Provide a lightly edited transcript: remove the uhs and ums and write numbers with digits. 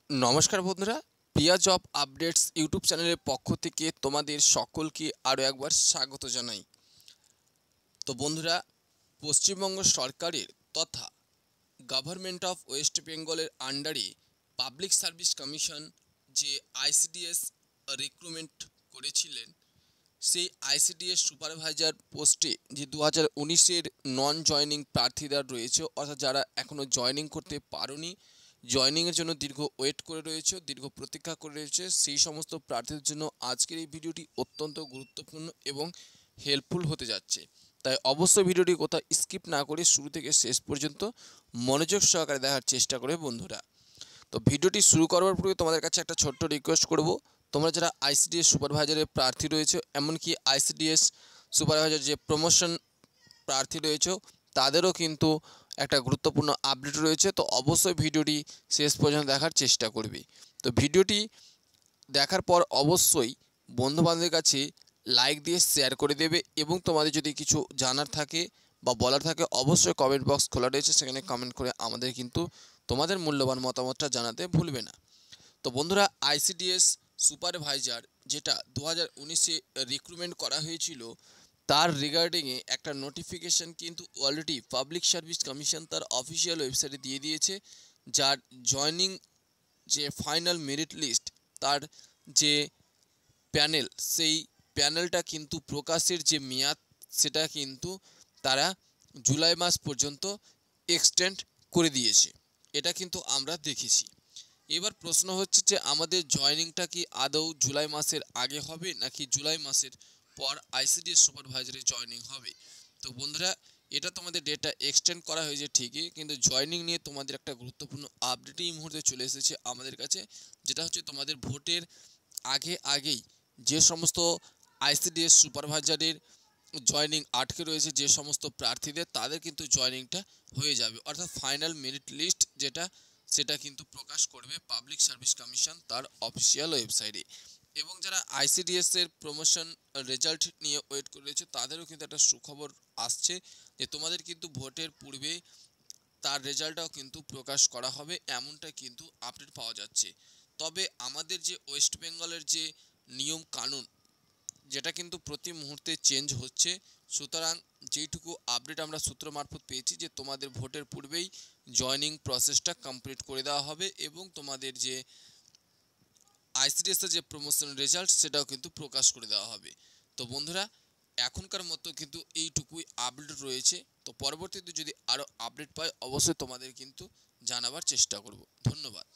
নমস্কার বন্ধুরা, প্রিয়া job updates YouTube চ্যানেলের পক্ষ থেকে তোমাদের সকলকে আরও একবার স্বাগত জানাই। তো বন্ধুরা, পশ্চিমবঙ্গ সরকারের তথা গভর্নমেন্ট অফ ওয়েস্ট বেঙ্গলের আন্ডারে পাবলিক সার্ভিস কমিশন যে আইসিডিএস রিক্রুটমেন্ট করেছিলেন, সেই আইসিডিএস সুপারভাইজার পোস্টে যে 2019-এর নন জয়নিং প্রার্থীরা রয়েছে, অর্থাৎ যারা এখনও জয়নিং করতে পারোনি, জয়নিংয়ের জন্য দীর্ঘ ওয়েট করে রয়েছে, দীর্ঘ প্রতীক্ষা করে রয়েছে, সেই সমস্ত প্রার্থীদের জন্য আজকের এই ভিডিওটি অত্যন্ত গুরুত্বপূর্ণ এবং হেল্পফুল হতে যাচ্ছে। তাই অবশ্যই ভিডিওটি কোথাও স্কিপ না করে শুরু থেকে শেষ পর্যন্ত মনোযোগ সহকারে দেখার চেষ্টা করে বন্ধুরা। তো ভিডিওটি শুরু করবার পূর্বে তোমাদের কাছে একটা ছোট্ট রিকোয়েস্ট করব, তোমরা যারা আইসিডিএস সুপারভাইজারের প্রার্থী রয়েছে, এমনকি আইসিডিএস সুপারভাইজার যে প্রমোশন প্রার্থী রয়েছে, তাদেরও কিন্তু একটা গুরুত্বপূর্ণ আপডেট রয়েছে। তো অবশ্যই ভিডিওটি শেষ পর্যন্ত দেখার চেষ্টা করবে। তো ভিডিওটি দেখার পর অবশ্যই বন্ধুবান্ধবের কাছে লাইক দিয়ে শেয়ার করে দেবে এবং তোমাদের যদি কিছু জানার থাকে বা বলার থাকে অবশ্যই কমেন্ট বক্স খোলা রয়েছে, সেখানে কমেন্ট করে আমাদের কিন্তু তোমাদের মূল্যবান মতামতটা জানাতে ভুলবে না। তো বন্ধুরা, আইসিডিএস সুপারভাইজার যেটা 2019-এ রিক্রুটমেন্ট করা হয়েছিল, তার রিগার্ডিংয়ে একটা নোটিফিকেশান কিন্তু অলরেডি পাবলিক সার্ভিস কমিশন তার অফিসিয়াল ওয়েবসাইটে দিয়ে দিয়েছে। যার জয়নিং যে ফাইনাল মেরিট লিস্ট, তার যে প্যানেল, সেই প্যানেলটা কিন্তু প্রকাশের যে মেয়াদ, সেটা কিন্তু তারা জুলাই মাস পর্যন্ত এক্সটেন্ড করে দিয়েছে। এটা কিন্তু আমরা দেখেছি। এবার প্রশ্ন হচ্ছে যে আমাদের জয়নিংটা কি আদৌ জুলাই মাসের আগে হবে নাকি জুলাই মাসের পর আইসিডিএস সুপারভাইজারে জয়নিং হবে। তো বন্ধুরা, এটা তোমাদের ডেটটা এক্সটেন্ড করা হয়েছে ঠিকই, কিন্তু জয়নিং নিয়ে তোমাদের একটা গুরুত্বপূর্ণ আপডেট এই মুহূর্তে চলে এসেছে আমাদের কাছে, যেটা হচ্ছে তোমাদের ভোটের আগেই যে সমস্ত আইসিডিএস সুপারভাইজারের জয়নিং আটকে রয়েছে, যে সমস্ত প্রার্থীদের, তাদের কিন্তু জয়নিংটা হয়ে যাবে, অর্থাৎ ফাইনাল মেরিট লিস্ট যেটা, সেটা কিন্তু প্রকাশ করবে পাবলিক সার্ভিস কমিশন তার অফিসিয়াল ওয়েবসাইটে। এবং যারা আইসিডিএস এর প্রমোশন রেজাল্ট নিয়ে ওয়েট করে রয়েছে, তাদেরও কিন্তু একটা সুখবর আসছে যে তোমাদের কিন্তু ভোটের পূর্বে তার রেজাল্টটাও কিন্তু প্রকাশ করা হবে, এমনটা কিন্তু আপডেট পাওয়া যাচ্ছে। তবে আমাদের যে ওয়েস্ট বেঙ্গলের যে নিয়ম কানুন, যেটা কিন্তু প্রতি মুহূর্তে চেঞ্জ হচ্ছে, সুতরাং যেইটুকু আপডেট আমরা সূত্র মারফত পেয়েছি যে তোমাদের ভোটের পূর্বেই জয়নিং প্রসেসটা কমপ্লিট করে দেওয়া হবে এবং তোমাদের যে আইসিডিএসের যে প্রমোশন রেজাল্ট, সেটাও কিন্তু প্রকাশ করে দেওয়া হবে। তো বন্ধুরা, এখনকার মতো কিন্তু এইটুকুই আপডেট রয়েছে। তো পরবর্তীতে যদি আরও আপডেট পাই অবশ্যই তোমাদের কিন্তু জানাবার চেষ্টা করব। ধন্যবাদ।